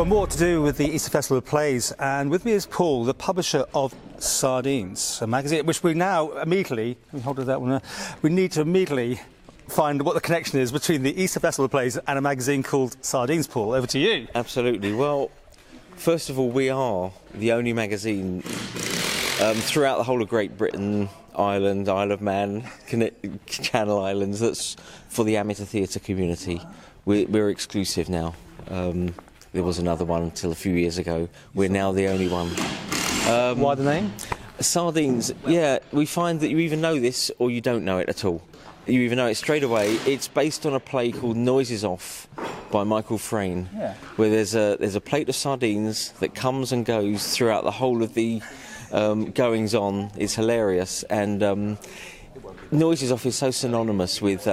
Well, more to do with the Easter Festival of Plays, and with me is Paul, the publisher of Sardines, a magazine which we now immediately, we need to immediately find what the connection is between the Easter Festival of Plays and a magazine called Sardines. Paul, over to you. Absolutely. Well, first of all, we are the only magazine throughout the whole of Great Britain, Ireland, Isle of Man, Channel Islands, that's for the amateur theatre community. We're exclusive now. There was another one until a few years ago. We're now the only one. Why the name? Sardines, yeah, we find that you either know this or you don't know it at all. You either know it straight away. It's based on a play called Noises Off by Michael Frayn, where there's a plate of sardines that comes and goes throughout the whole of the goings on. It's hilarious, and Noises Off is so synonymous with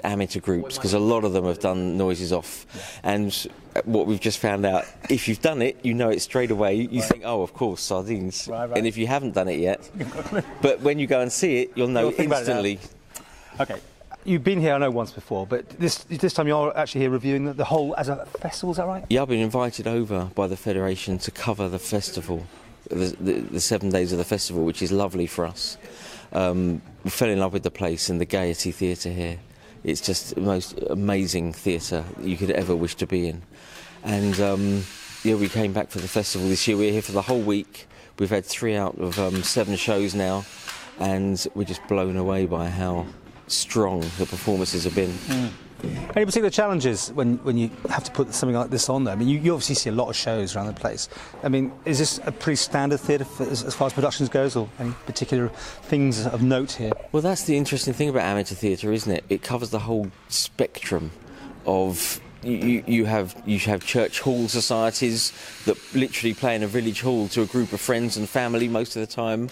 amateur groups, because a lot of them have done Noises Off, and what we've just found out, if you've done it, you know it straight away. You think, oh, of course, Sardines. Right. And if you haven't done it yet, but when you go and see it, you'll know instantly. Okay, you've been here, I know, once before, but this time you're actually here reviewing the whole as a festival, is that right? Yeah, I've been invited over by the Federation to cover the festival, the 7 days of the festival, which is lovely for us. We fell in love with the place and the Gaiety Theatre here. It's just the most amazing theatre you could ever wish to be in. And yeah, we came back for the festival this year. We're here for the whole week. We've had 3 out of 7 shows now, and we're just blown away by how strong the performances have been. Any particular challenges when you have to put something like this on there? I mean, you obviously see a lot of shows around the place. I mean, is this a pretty standard theatre as far as productions goes, or any particular things of note here? Well, that's the interesting thing about amateur theatre, isn't it? It covers the whole spectrum of... You have church hall societies that literally play in a village hall to a group of friends and family most of the time.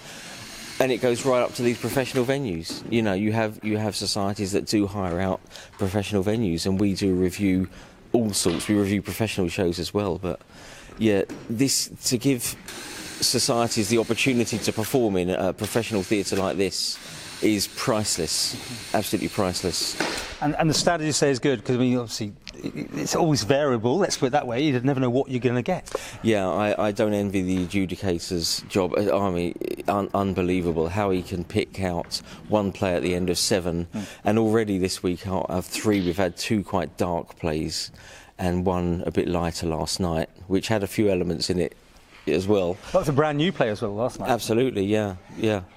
And it goes right up to these professional venues. You know, you have societies that do hire out professional venues, and we do review all sorts. We review professional shows as well. But yeah, this, to give societies the opportunity to perform in a professional theatre like this, is priceless, absolutely priceless. And the standard, you say, is good, because I mean, obviously it's always variable, let's put it that way. You never know what you're going to get. Yeah, I don't envy the adjudicator's job. I mean, unbelievable how he can pick out one play at the end of 7, and already this week out of 3 we've had 2 quite dark plays and 1 a bit lighter last night, which had a few elements in it as well. That was a brand new play as well last night. Absolutely, yeah.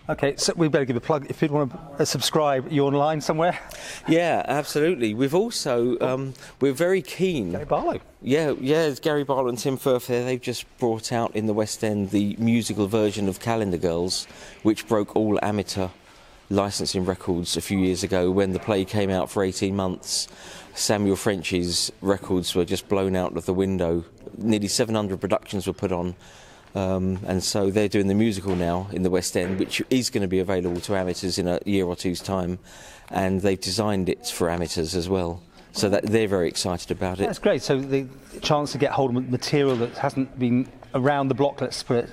Okay, so we better give a plug. If you'd want to subscribe, you're online somewhere? Yeah, absolutely. We've also, we're very keen... Gary Barlow. Yeah, it's Gary Barlow and Tim Firth there. They've just brought out in the West End the musical version of Calendar Girls, which broke all amateur licensing records a few years ago when the play came out for 18 months. Samuel French's records were just blown out of the window. Nearly 700 productions were put on, and so they're doing the musical now in the West End, which is going to be available to amateurs in a year or two's time, and they've designed it for amateurs as well, so that they're very excited about it. That's great. So the chance to get hold of material that hasn't been around the block, let's put it.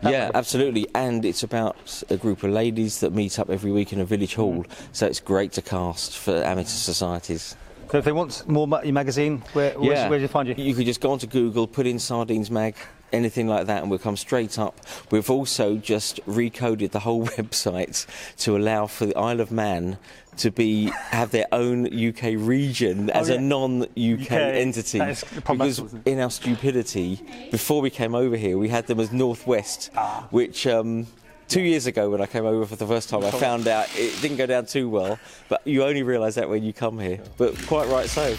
Yeah, absolutely, and it's about a group of ladies that meet up every week in a village hall, so it's great to cast for amateur societies. So if they want more your magazine, where do you find you? You could just go onto Google, put in Sardines Mag, anything like that, and we'll come straight up. We've also just recoded the whole website to allow for the Isle of Man to have their own UK region as a non-UK entity. Because in our stupidity, before we came over here, we had them as Northwest, which... 2 years ago when I came over for the first time, I found out it didn't go down too well, but you only realise that when you come here. But quite right so.